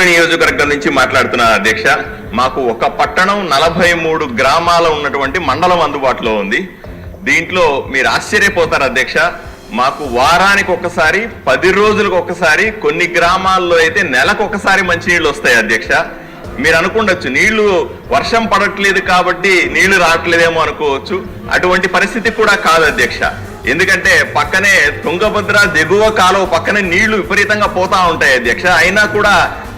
ఆదోని నియోజకవర్గం నుంచి మాట్లాడుతున్నాను అధ్యక్ష. మాకు ఒక పట్టణం 43 గ్రామాల ఉన్నటువంటి మండలం అందుబాటులో ఉంది. దీంట్లో మీరు ఆశ్చర్యపోతారు అధ్యక్ష, మాకు వారానికి ఒకసారి 10 రోజులకు ఒకసారి కొన్ని గ్రామాల్లో అయితే నెలకు ఒకసారి మంచినీళ్ళు వస్తాయి అధ్యక్ష. మీరు అనుకుండొచ్చు నీళ్లు వర్షం పడట్లేదు కాబట్టి నీళ్లు రావట్లేదేమో అనుకోవచ్చు. అటువంటి పరిస్థితి కూడా కాదు అధ్యక్ష. ఎందుకంటే పక్కనే తుంగభద్ర దిగువ కాలువ పక్కనే నీళ్లు విపరీతంగా పోతా ఉంటాయి అధ్యక్ష. అయినా కూడా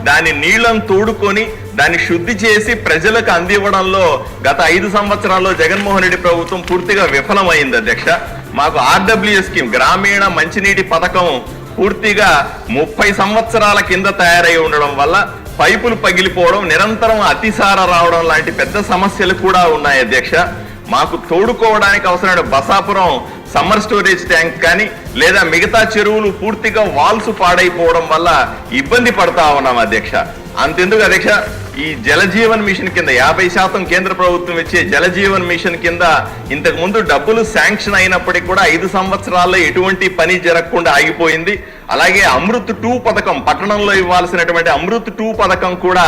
దాని నీళ్లను తోడుకొని దాన్ని శుద్ధి చేసి ప్రజలకు అందివ్వడంలో గత 5 సంవత్సరాల్లో జగన్మోహన్ రెడ్డి ప్రభుత్వం పూర్తిగా విఫలమైంది అధ్యక్ష. మాకు ఆర్డబ్ల్యూఎస్ స్కీమ్ గ్రామీణ మంచినీటి పథకం పూర్తిగా 30 సంవత్సరాల కింద తయారై ఉండడం వల్ల పైపులు పగిలిపోవడం, నిరంతరం అతిసార రావడం లాంటి పెద్ద సమస్యలు కూడా ఉన్నాయి అధ్యక్ష. మాకు తోడుకోవడానికి అవసరమైన బసాపురం సమ్మర్ స్టోరేజ్ ట్యాంక్ కానీ లేదా మిగతా చెరువులు పూర్తిగా వాల్స్ పాడైపోవడం వల్ల ఇబ్బంది పడతా ఉన్నాం అధ్యక్ష. అంతెందుకు అధ్యక్ష, ఈ జలజీవన్ మిషన్ కింద 50% కేంద్ర ప్రభుత్వం ఇచ్చే జలజీవన్ మిషన్ కింద ఇంతకు ముందు డబ్బులు శాంక్షన్ అయినప్పటికీ కూడా 5 సంవత్సరాల్లో ఎటువంటి పని జరగకుండా ఆగిపోయింది. అలాగే అమృత్ 2 పథకం, పట్టణంలో ఇవ్వాల్సినటువంటి అమృత్ 2 పథకం కూడా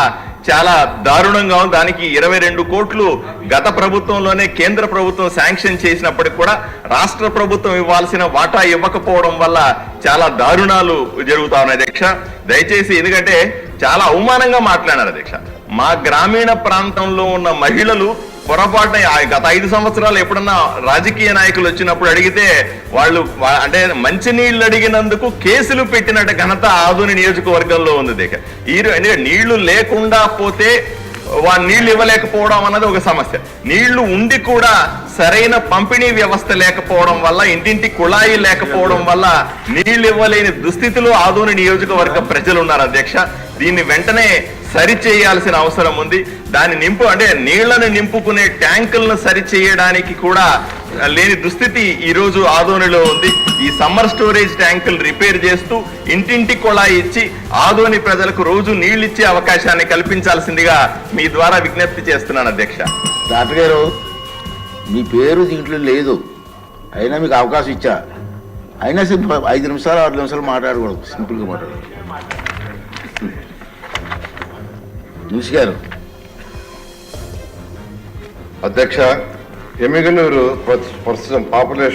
చాలా దారుణంగా ఉంది. దానికి 22 కోట్లు గత ప్రభుత్వంలోనే కేంద్ర ప్రభుత్వం శాంక్షన్ చేసినప్పటికీ కూడా రాష్ట్ర ప్రభుత్వం ఇవ్వాల్సిన వాటా ఇవ్వకపోవడం వల్ల చాలా దారుణాలు జరుగుతా ఉన్నాయి అధ్యక్ష. దయచేసి, ఎందుకంటే చాలా అవమానంగా మాట్లాడారు అధ్యక్ష. మా గ్రామీణ ప్రాంతంలో ఉన్న మహిళలు పొరపాటున గత 5 సంవత్సరాలు ఎప్పుడన్నా రాజకీయ నాయకులు వచ్చినప్పుడు అడిగితే వాళ్ళు అంటే మంచినీళ్ళు అడిగినందుకు కేసులు పెట్టినట్టు ఘనత ఆదోని నియోజకవర్గంలో ఉంది దగ్గర. ఎందుకంటే నీళ్లు లేకుండా పోతే నీళ్లు ఇవ్వలేకపోవడం అన్నది ఒక సమస్య. నీళ్లు ఉండి కూడా సరైన పంపిణీ వ్యవస్థ లేకపోవడం వల్ల, ఇంటింటి కుళాయి లేకపోవడం వల్ల నీళ్లు ఇవ్వలేని దుస్థితిలో ఆదోని నియోజకవర్గ ప్రజలు ఉన్నారు అధ్యక్ష. దీన్ని వెంటనే సరిచేయాల్సిన అవసరం ఉంది. దాన్ని అంటే నీళ్లను నింపుకునే ట్యాంకులను సరిచేయడానికి కూడా లేని దుస్థితి ఈ రోజు ఆదోనిలో ఉంది. ఈ సమ్మర్ స్టోరేజ్ ట్యాంకులు రిపేర్ చేస్తూ ఇంటింటి కుళాయి ఇచ్చి ఆదోని ప్రజలకు రోజు నీళ్లు ఇచ్చే అవకాశాన్ని కల్పించాల్సిందిగా మీ ద్వారా విజ్ఞప్తి చేస్తున్నాను అధ్యక్ష. డాక్టర్ గారు, మీ పేరు దీంట్లో లేదు, అయినా మీకు అవకాశం ఇచ్చా. అయినా 5 నిమిషాలు 6 నిమిషాలు మాట్లాడకూడదు, సింపుల్గా మాట్లాడదు. గారు అధ్యక్ష, ఎమ్మిగనూరు ప్రస్తుతం పాపులేషన్